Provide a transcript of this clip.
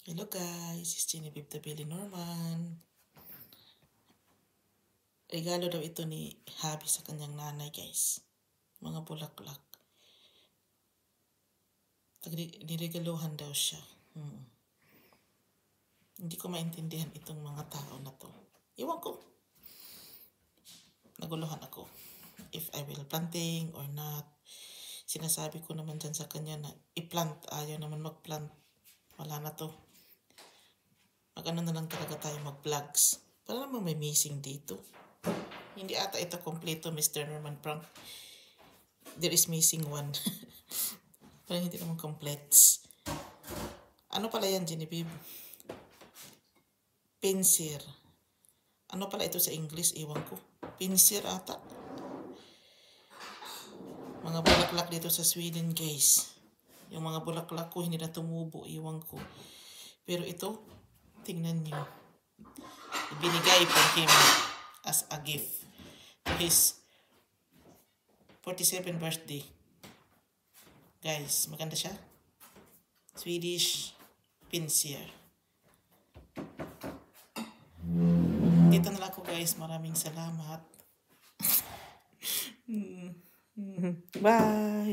Hello guys, it's Genevieve the Billy Norman. Regalo daw ito ni Habi sa kanyang nanay guys. Mga bulaklak. Niregaluhan daw siya. Hindi ko maintindihan itong mga tao na to. Iwan ko. Naguluhan ako. If I will planting or not. Sinasabi ko naman dyan sa kanya na i-plant. Ayaw naman mag-plant. Wala na to. Mag-ano na lang talaga tayo mag-vlogs. Para naman may missing dito. Hindi ata ito kompleto, Mr. Norman Prank. There is missing one. Parang hindi naman completes. Ano pala yan, Genevieve? Pinsir. Ano pala ito sa English? Iwan ko. Pinsir ata. Mga bulaklak dito sa Sweden, guys. Yung mga bulaklak ko, hindi na tumubo. Iwan ko. Pero ito, tingnan nyo. Ibinigay from him as a gift to his 47th birthday. Guys, maganda siya. Swedish pinsir. Dito na lang ako guys. Maraming salamat. Bye!